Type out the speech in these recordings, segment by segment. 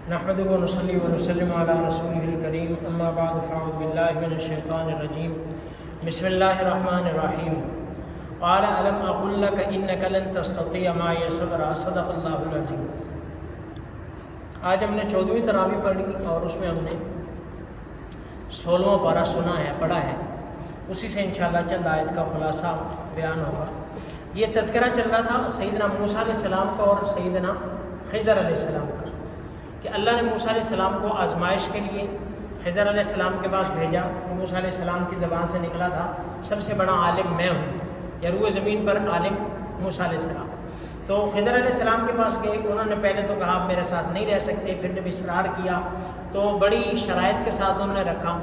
نحمدہ و نصلی و نسلم علی رسولہ الکریم اما بعد فاعوذ باللہ من الشیطان الرجیم بسم اللہ الرحمن الرحیم قال الم اقل لک انک لن تستطیع معی صبرا صدق اللہ العظیم۔ آج ہم نے 14ویں تراویح پڑھی اور اس میں ہم نے 16واں پارہ پڑھا ہے، اسی سے انشاءاللہ چند آیت کا خلاصہ بیان ہوگا۔ یہ تذکرہ چل رہا تھا سیدنا موسیٰ علیہ السلام کا اور سیدنا خضر علیہ السلام کا، کہ اللہ نے موسیٰ علیہ السلام کو آزمائش کے لیے خضر علیہ السلام کے پاس بھیجا۔ کہ موسیٰ علیہ السلام کی زبان سے نکلا تھا سب سے بڑا عالم میں ہوں، یا روئے زمین پر عالم موسیٰ علیہ السلام۔ تو خضر علیہ السلام کے پاس گئے، انہوں نے پہلے تو کہا آپ میرے ساتھ نہیں رہ سکتے، پھر جب اصرار کیا تو بڑی شرائط کے ساتھ انہوں نے رکھا،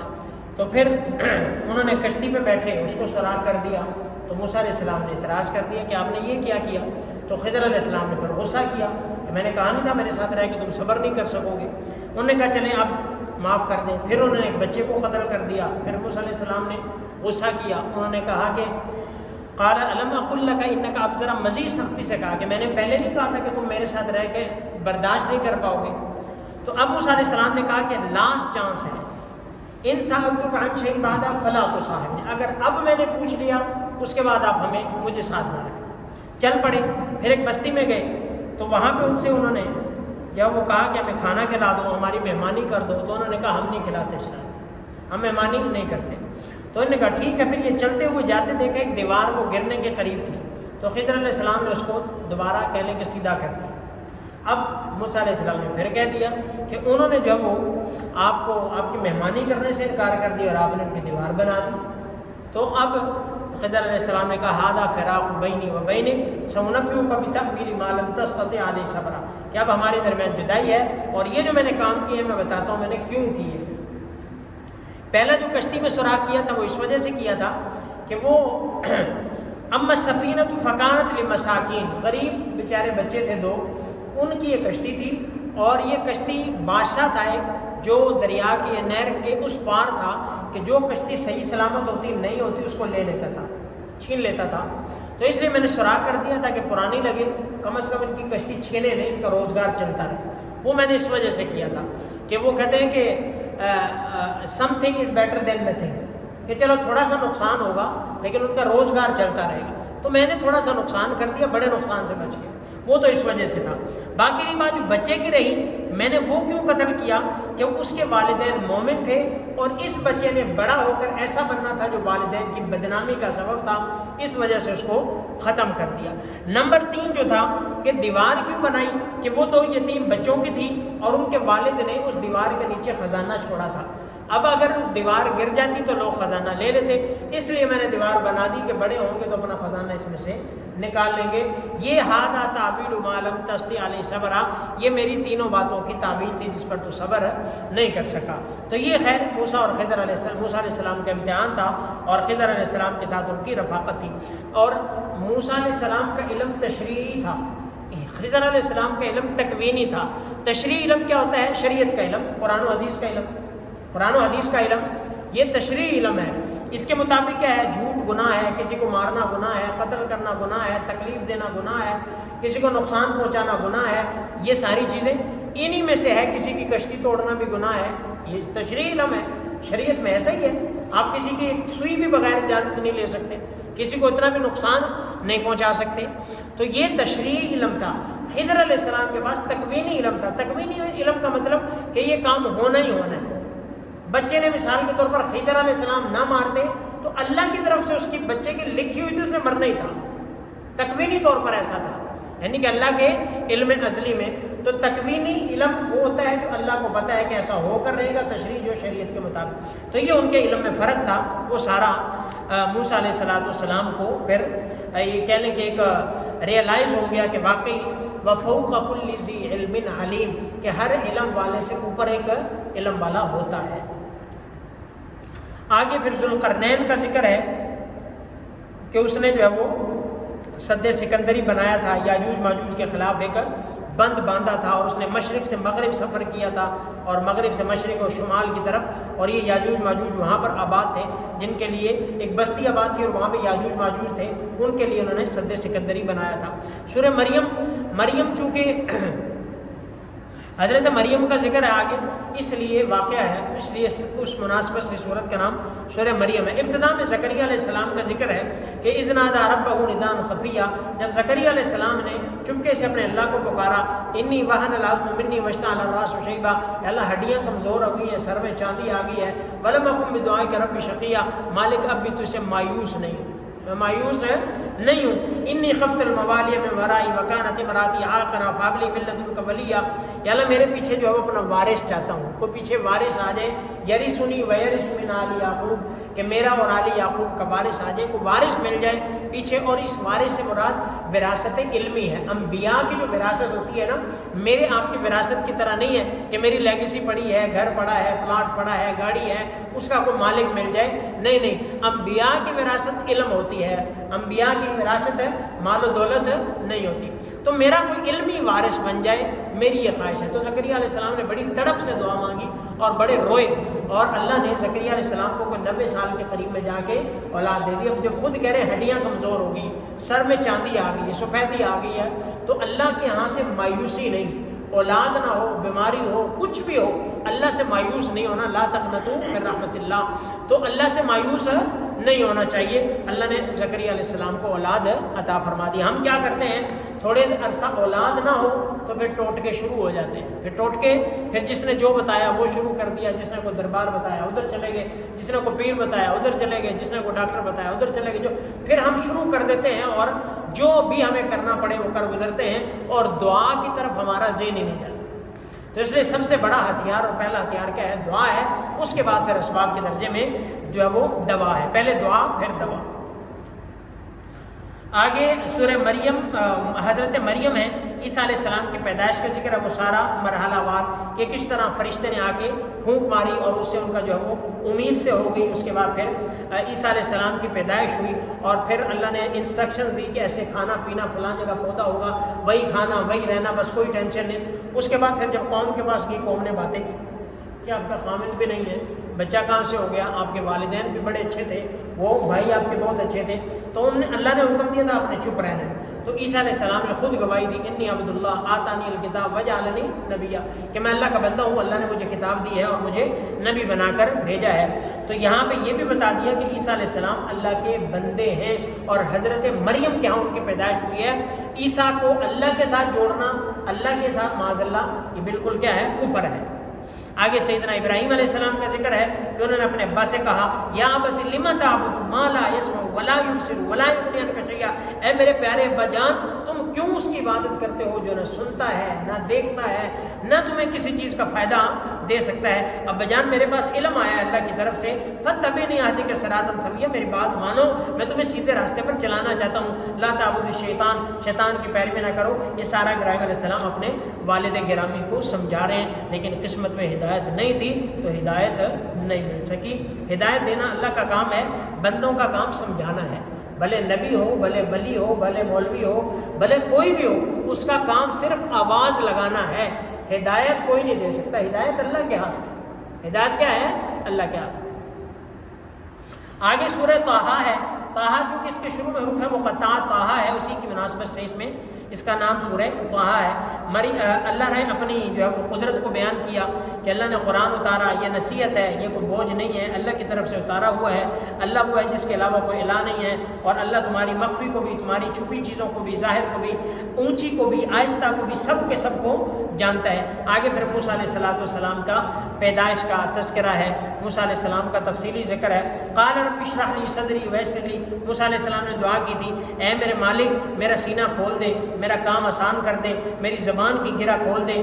تو پھر انہوں نے کشتی پہ بیٹھے اس کو سوراخ کر دیا۔ تو موسیٰ علیہ السلام نے اعتراض کر دیا کہ آپ نے یہ کیا کیا؟ تو خضر علیہ السلام نے پھر غصہ کیا کہ میں نے کہا نہیں تھا میرے ساتھ رہ کے تم صبر نہیں کر سکو گے۔ انہوں نے کہا چلیں اب معاف کر دیں۔ پھر انہوں نے ایک بچے کو قتل کر دیا۔ پھر موسیٰ علیہ السلام نے غصہ کیا، انہوں نے کہا کہ قال الم اقل لک انک، اب ذرا مزید سختی سے کہا کہ میں نے پہلے نہیں کہا تھا کہ تم میرے ساتھ رہ کے برداشت نہیں کر پاؤ گے؟ تو اب موسیٰ علیہ السلام نے کہا کہ لاسٹ چانس ہے، ان سألتک عن شیء بعد فلا تصاحبنی، اگر اب میں نے پوچھ لیا اس کے بعد آپ ہمیں مجھے ساتھ نہ رکھیں۔ چل پڑے، پھر ایک بستی میں گئے تو وہاں پہ ان سے انہوں نے جب وہ کہا کہ ہمیں کھانا کھلا دو، ہماری مہمانی کر دو، تو انہوں نے کہا ہم نہیں کھلاتے شاید، ہم مہمانی نہیں کرتے۔ تو انہوں نے کہا ٹھیک ہے۔ پھر یہ چلتے ہوئے جاتے دیکھے ایک دیوار وہ گرنے کے قریب تھی، تو خضر علیہ السلام نے اس کو دوبارہ کہنے کے سیدھا کر دیا۔ اب موسیٰ علیہ السلام نے پھر کہہ دیا کہ انہوں نے جو وہ آپ کو آپ کی مہمانی کرنے سے انکار کر دیا اور آپ نے ان کی دیوار بنا دی۔ تو اب خضر علیہ السلام نے کہا ھذا فراق بینی و بینک سأنبئک بتأویل ما لم تستطع علیہ صبرا، کہ اب ہمارے درمیان جدائی ہے اور یہ جو میں نے کام کیے ہیں میں بتاتا ہوں میں نے کیوں کیے۔ پہلا جو کشتی میں سوراخ کیا تھا وہ اس وجہ سے کیا تھا کہ وہ اما السفینۃ فکانت لمساکین، غریب بیچارے بچے تھے دو، ان کی یہ کشتی تھی، اور یہ کشتی بادشاہ تھا ایک جو دریا کی نہر کے اس پار تھا، کہ جو کشتی صحیح سلامت ہوتی نہیں ہوتی اس کو لے لیتا تھا، چھین لیتا تھا۔ تو اس لیے میں نے سوراخ کر دیا تھا کہ پرانی لگے، کم از کم ان کی کشتی چھینے نہیں، ان کا روزگار چلتا رہے۔ وہ میں نے اس وجہ سے کیا تھا کہ وہ کہتے ہیں کہ some thing is better than nothing, کہ چلو تھوڑا سا نقصان ہوگا لیکن ان کا روزگار چلتا رہے گا۔ تو میں نے تھوڑا سا نقصان کر دیا، بڑے نقصان سے بچ گئے، وہ تو اس وجہ سے تھا۔ باقی رہی بات جو بچے کی رہی، میں نے وہ کیوں قتل کیا کہ اس کے والدین مومن تھے اور اس بچے نے بڑا ہو کر ایسا بننا تھا جو والدین کی بدنامی کا سبب تھا، اس وجہ سے اس کو ختم کر دیا۔ نمبر 3 جو تھا کہ دیوار کیوں بنائی، کہ وہ 2 یتیم بچوں کی تھی اور ان کے والد نے اس دیوار کے نیچے خزانہ چھوڑا تھا۔ اب اگر دیوار گر جاتی تو لوگ خزانہ لے لیتے، اس لیے میں نے دیوار بنا دی کہ بڑے ہوں گے تو اپنا خزانہ اس میں سے نکال لیں گے۔ یہ ھذا تأویل ما لم تستطع علیہ صبرا، یہ میری تینوں باتوں کی تعبیر تھی جس پر تو صبر نہیں کر سکا۔ تو یہ خیر موسیٰ اور خضر علیہ السلام، موسیٰ علیہ السلام کا امتحان تھا اور خضر علیہ السلام کے ساتھ ان کی رفاقت تھی۔ اور موسیٰ علیہ السلام کا علم تشریعی تھا، خضر علیہ السلام کا علم تکوینی تھا۔ تشریعی علم کیا ہوتا ہے؟ شریعت کا علم، قرآن و حدیث کا علم، قرآن و حدیث کا علم یہ تشریعی علم ہے۔ اس کے مطابق کیا ہے؟ جھوٹ گناہ ہے، کسی کو مارنا گناہ ہے، قتل کرنا گناہ ہے، تکلیف دینا گناہ ہے، کسی کو نقصان پہنچانا گناہ ہے، یہ ساری چیزیں انہی میں سے ہے۔ کسی کی کشتی توڑنا بھی گناہ ہے، یہ تشریعی علم ہے۔ شریعت میں ایسا ہی ہے، آپ کسی کی سوئی بھی بغیر اجازت نہیں لے سکتے، کسی کو اتنا بھی نقصان نہیں پہنچا سکتے۔ تو یہ تشریعی علم تھا۔ خضر علیہ السلام کے پاس تکوینی علم تھا۔ تکوینی علم کا مطلب کہ یہ کام ہونا ہی ہونا ہے۔ بچے نے مثال کے طور پر خضر علیہ السلام نہ مارتے تو اللہ کی طرف سے اس کی بچے کی لکھی ہوئی تھی، اس میں مرنا ہی تھا۔ تکوینی طور پر ایسا تھا، یعنی کہ اللہ کے علم ازلی میں۔ تو تکوینی علم وہ ہوتا ہے جو اللہ کو پتہ ہے کہ ایسا ہو کر رہے گا، تشریع جو شریعت کے مطابق۔ تو یہ ان کے علم میں فرق تھا۔ وہ سارا موسیٰ علیہ السلام کو پھر یہ کہہ لیں کہ ایک ریئلائز ہو گیا کہ واقعی وفوق کل ذی علم علیم، کہ ہر علم والے سے اوپر ایک علم والا ہوتا ہے۔ آگے پھر ذوالقرنین کا ذکر ہے کہ اس نے جو ہے وہ سد سکندری بنایا تھا، یاجوج ماجوج کے خلاف ایک بند باندھا تھا، اور اس نے مشرق سے مغرب سفر کیا تھا اور مغرب سے مشرق اور شمال کی طرف، اور یہ یاجوج ماجوج وہاں پر آباد تھے جن کے لیے ایک بستی آباد تھی اور وہاں پہ یاجوج ماجوج تھے، ان کے لیے انہوں نے سد سکندری بنایا تھا۔ سورہ مریم چونکہ حضرت مریم کا ذکر ہے آگے، اس لیے واقعہ ہے، اس لیے اس مناسبت سے سورت کا نام سورہ مریم ہے۔ ابتدا میں زکریا علیہ السلام کا ذکر ہے کہ اذ نادى ربه نداء خفیا، جب زکریا علیہ السلام نے چپکے سے اپنے اللہ کو پکارا، انی وہن العظم منی واشتعل الراس شیبا، اللہ ہڈیاں کمزور ہو گئی ہیں، سر میں چاندی آ گئی ہے، ولم اکن بدعائک رب شقیا، مالک اب بھی تو سے مایوس نہیں ہوں، میں مایوس نہیں ہوں، انی خفت الموالی من ورائی وکانت امراتی عاقرا فهب لی من لدنک ولیا، یا اللہ میرے پیچھے جو ہے اپنا وارث چاہتا ہوں، کوئی پیچھے وارث آ جائے، یرثنی ویرث من آل یعقوب، کہ میرا اور آل یعقوب کا وارث آ جائے، کوئی وارث مل جائے پیچھے، اور اس وارث سے مراد وراثت علمی ہے۔ انبیاء کی جو وراثت ہوتی ہے نا، میرے آپ کی وراثت کی طرح نہیں ہے کہ میری لیگیسی پڑی ہے، گھر پڑا ہے، پلاٹ پڑا ہے، گاڑی ہے، اس کا کوئی مالک مل جائے، نہیں نہیں، انبیاء کی وراثت علم ہوتی ہے، انبیاء کی وراثت ہے مال و دولت نہیں ہوتی، تو میرا کوئی علمی وارث بن جائے، میری یہ خواہش ہے۔ تو زکریا علیہ السلام نے بڑی تڑپ سے دعا مانگی اور بڑے روئے، اور اللہ نے زکریا علیہ السلام کو کوئی 90 سال کے قریب میں جا کے اولاد دے دی۔ اب جب خود کہہ رہے ہڈیاں کمزور ہو گئی، سر میں چاندی آ گئی ہے، سفیدی آ گئی ہے، تو اللہ کے ہاں سے مایوسی نہیں، اولاد نہ ہو، بیماری ہو، کچھ بھی ہو، اللہ سے مایوس نہیں ہونا، لا تقنطوا من رحمت اللہ، تو اللہ سے مایوس نہیں ہونا چاہیے۔ اللہ نے زکریا علیہ السلام کو اولاد عطا فرما دی۔ ہم کیا کرتے ہیں، تھوڑے عرصہ اولاد نہ ہو تو پھر ٹوٹکے شروع ہو جاتے ہیں، پھر ٹوٹکے، پھر جس نے جو بتایا وہ شروع کر دیا، جس نے کوئی دربار بتایا ادھر چلے گئے، جس نے کوئی پیر بتایا ادھر چلے گئے، جس نے کوئی ڈاکٹر بتایا ادھر چلے گئے، جو پھر ہم شروع کر دیتے ہیں اور جو بھی ہمیں کرنا پڑے وہ کر گزرتے ہیں، اور دعا کی طرف ہمارا ذہن ہی نہیں جاتا۔ تو اس لیے سب سے بڑا ہتھیار اور پہلا ہتھیار کیا ہے، دعا ہے، اس کے بعد پھر اسباب کے درجے میں جو ہے وہ دوا ہے، پہلے دعا پھر دوا۔ آگے سورہ مریم، حضرت مریم ہے، عیسیٰ علیہ السلام کی پیدائش کا ذکر ہے، وہ سارا مرحلہ وار کہ کس طرح فرشتے نے آ کے پھونک ماری اور اس سے ان کا جو ہے وہ امید سے ہو گئی، اس کے بعد پھر عیسیٰ علیہ السلام کی پیدائش ہوئی، اور پھر اللہ نے انسٹرکشن دی کہ ایسے کھانا پینا، فلاں جگہ پودا ہوگا، وہی کھانا وہی رہنا، بس کوئی ٹینشن نہیں۔ اس کے بعد پھر جب قوم کے پاس گئی، قوم نے باتیں کی کہ آپ کا خامد بھی نہیں ہے، بچہ کہاں سے ہو گیا، آپ کے والدین بھی بڑے اچھے تھے، وہ بھائی آپ کے بہت اچھے تھے، تو اللہ نے حکم دیا تھا آپ نے چپ رہنا ہے۔ تو عیسیٰ علیہ السلام نے خود گواہی دی، انی عبد اللہ آتانی الکتاب وجعلنی نبیا، کہ میں اللہ کا بندہ ہوں، اللہ نے مجھے کتاب دی ہے اور مجھے نبی بنا کر بھیجا ہے۔ تو یہاں پہ یہ بھی بتا دیا کہ عیسیٰ علیہ السلام اللہ کے بندے ہیں، اور حضرت مریم کے ہاں ان کی پیدائش ہوئی ہے۔ عیسیٰ کو اللہ کے ساتھ جوڑنا، اللہ کے ساتھ معاذ اللہ، یہ بالکل کیا ہے، کفر ہے۔ آگے سیدنا ابراہیم علیہ السلام کا ذکر ہے کہ انہوں نے اپنے ابا سے کہا، یا ابت لم تعبد ما لا يسمع ولا يبصر ولا يغني عنك شيئا، اے میرے پیارے ابا جان، تم کیوں اس کی عبادت کرتے ہو جو نہ سنتا ہے، نہ دیکھتا ہے، نہ تمہیں کسی چیز کا فائدہ دے سکتا ہے۔ ابا جان میرے پاس علم آیا اللہ کی طرف سے، فاتبعنی اهدک صراطا سویا، میری بات مانو، میں تمہیں سیدھے راستے پر چلانا چاہتا ہوں، لا تعبد الشیطان، شیطان کی پیروی نہ کرو۔ یہ سارا ابراہیم علیہ السلام اپنے والد گرامی کو سمجھا رہے ہیں، لیکن قسمت میں ہدایت نہیں تھی تو ہدایت نہیں مل سکی۔ ہدایت دینا اللہ کا کام ہے، بندوں کا کام سمجھانا ہے، بھلے نبی ہو، بھلے ولی ہو، بھلے مولوی ہو، بھلے کوئی بھی ہو، اس کا کام صرف آواز لگانا ہے، ہدایت کوئی نہیں دے سکتا، ہدایت اللہ کے ہاتھ، ہدایت کیا ہے، اللہ کے ہاتھ۔ آگے سورہ طٰہٰ ہے، طٰہٰ چونکہ اس کے شروع میں حروف ہے مقطعات طٰہٰ ہے، اسی کی مناسبت سے اس میں اس کا نام سورہ طٰہٰ ہے۔ اللہ نے اپنی جو ہے وہ قدرت کو بیان کیا کہ اللہ نے قرآن اتارا، یہ نصیحت ہے، یہ کوئی بوجھ نہیں ہے، اللہ کی طرف سے اتارا ہوا ہے، اللہ وہ ہے جس کے علاوہ کوئی الہ نہیں ہے، اور اللہ تمہاری مخفی کو بھی، تمہاری چھپی چیزوں کو بھی، ظاہر کو بھی، اونچی کو بھی، آہستہ کو بھی، سب کے سب کو جانتا ہے۔ آگے پھر موسیٰ علیہ السلام کا پیدائش کا تذکرہ ہے، موسیٰ علیہ السلام کا تفصیلی ذکر ہے۔ قال رب اشرح لی صدری ویسر لی، موسیٰ علیہ السلام نے دعا کی تھی، اے میرے مالک میرا سینہ کھول دے، میرا کام آسان کر دے، میری زبان کی گرہ کھول دے،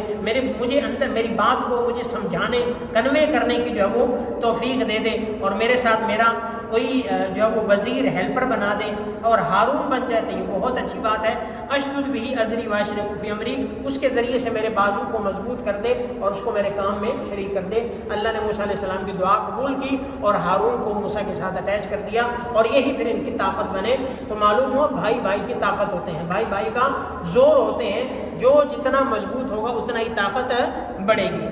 مجھے اندر میری بات کو مجھے سمجھانے، کنوے کرنے کی جو ہے وہ توفیق دے دے، اور میرے ساتھ میرا کوئی جو ہے وہ وزیر ہیلپر بنا دے، اور ہارون بن جائے تو یہ بہت اچھی بات ہے۔ اشدد بھی ازری واشرک فی امری، اس کے ذریعے سے میرے بازو کو مضبوط کر دے اور اس کو میرے کام میں شریک کر دے۔ اللہ نے موسیٰ علیہ السلام کی دعا قبول کی اور ہارون کو موسیٰ کے ساتھ اٹیچ کر دیا، اور یہی پھر ان کی طاقت بنے۔ تو معلوم ہو بھائی بھائی کی طاقت ہوتے ہیں، بھائی بھائی کا زور ہوتے ہیں، جو جتنا مضبوط ہوگا اتنا ہی طاقت بڑھے گی۔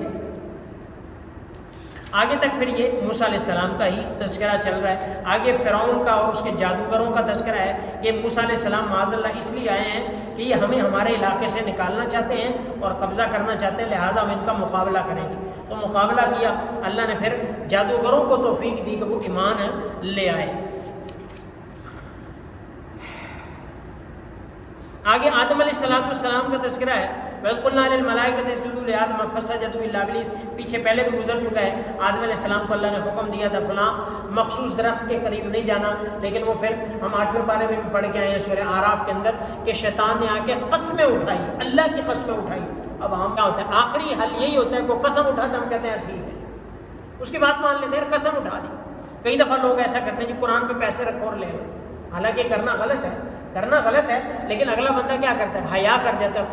آگے تک پھر یہ موسیٰ علیہ السلام کا ہی تذکرہ چل رہا ہے. آگے فرعون کا اور اس کے جادوگروں کا تذکرہ ہے. یہ موسیٰ علیہ السلام معاذ اللہ اس لیے آئے ہیں کہ یہ ہمیں ہمارے علاقے سے نکالنا چاہتے ہیں اور قبضہ کرنا چاہتے ہیں، لہٰذا ہم ان کا مقابلہ کریں گے. تو مقابلہ کیا. اللہ نے پھر جادوگروں کو توفیق دی کہ وہ ایمان لے آئے. آگے آدم علیہ السلام کا تذکرہ ہے. وَإِذْ قُلْنَا لِلْمَلَائِكَةِ اسْجُدُوا لِآدَمَ فَسَجَدُوا إِلَّا إِبْلِيسَ. پیچھے پہلے بھی گزر چکا ہے. آدم علیہ السلام کو اللہ نے حکم دیا تھا فلاں مخصوص درخت کے قریب نہیں جانا، لیکن وہ پھر ہم 8ویں پارے میں بھی پڑھ کے آئے ہیں سورہ اعراف کے اندر کہ شیطان نے آ کے قسمیں اٹھائی، اللہ کی قسمیں اٹھائی. اب ہم کیا ہوتا ہے، آخری حل یہی ہوتا ہے کہ قسم اٹھاتے ہم کہتے ہیں ٹھیک ہے، اس کی بات مان لیتے ہیں، قسم اٹھا دی. کئی دفعہ لوگ ایسا کرتے ہیں جی قرآن پہ پیسے رکھو اور لے لو، حالانکہ کرنا غلط ہے، لیکن اگلا بندہ کیا کرتا ہے، حیا کر جاتا ہے.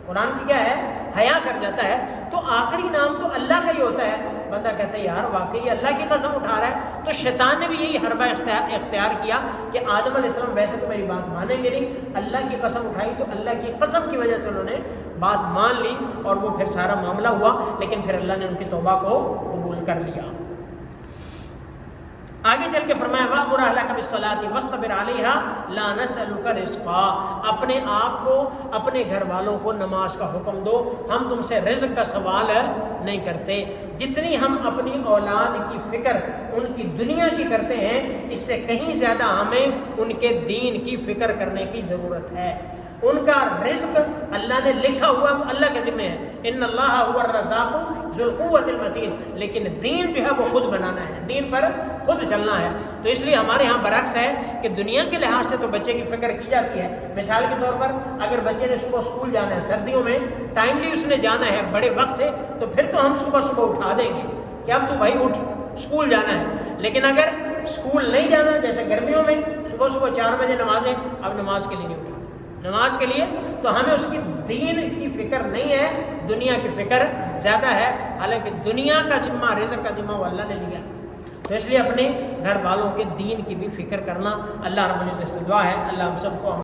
قرآن کی کیا ہے، حیا کر جاتا ہے. تو آخری نام تو اللہ کا ہی ہوتا ہے. بندہ کہتا ہے یار واقعی اللہ کی قسم اٹھا رہا ہے. تو شیطان نے بھی یہی حربہ اختیار کیا کہ آدم علیہ السلام ویسے تو میری بات مانیں گے نہیں، اللہ کی قسم اٹھائی تو اللہ کی قسم کی وجہ سے انہوں نے بات مان لی اور وہ پھر سارا معاملہ ہوا. لیکن پھر اللہ نے ان کی توبہ کو قبول کر لیا. آگے چل کے فرمایا وَأْمُرْ أَهْلَكَ بِالصَّلَاةِ وَاصْطَبِرْ عَلَيْهَا لَا نَسْأَلُكَ رِزْقًا. اپنے آپ کو، اپنے گھر والوں کو نماز کا حکم دو، ہم تم سے رزق کا سوال نہیں کرتے. جتنی ہم اپنی اولاد کی فکر ان کی دنیا کی کرتے ہیں، اس سے کہیں زیادہ ہمیں ان کے دین کی فکر کرنے کی ضرورت ہے. ان کا رزق اللہ نے لکھا ہوا وہ اللہ کے ذمہ ہے. ان اللہ هو الرزاق ذو القوۃ المتین. لیکن دین جو ہے وہ خود بنانا ہے، دین پر خود چلنا ہے. تو اس لیے ہمارے ہاں برعکس ہے کہ دنیا کے لحاظ سے تو بچے کی فکر کی جاتی ہے. مثال کے طور پر اگر بچے نے صبح اسکول جانا ہے، سردیوں میں ٹائملی اس نے جانا ہے بڑے وقت سے، تو پھر تو ہم صبح اٹھا دیں گے کہ اب تو بھائی اٹھ، اسکول جانا ہے. لیکن اگر اسکول نہیں جانا، جیسے گرمیوں میں صبح 4 بجے نمازیں، اب نماز کے لیے نہیں اٹھا، نماز کے لیے تو ہمیں اس کی دین کی فکر نہیں ہے، دنیا کی فکر زیادہ ہے. حالانکہ دنیا کا ذمہ، رزق کا ذمہ وہ اللہ نے لیا. تو اس لیے اپنے گھر والوں کے دین کی بھی فکر کرنا اللہ رب العزت سے دعا ہے. اللہ ہم سب کو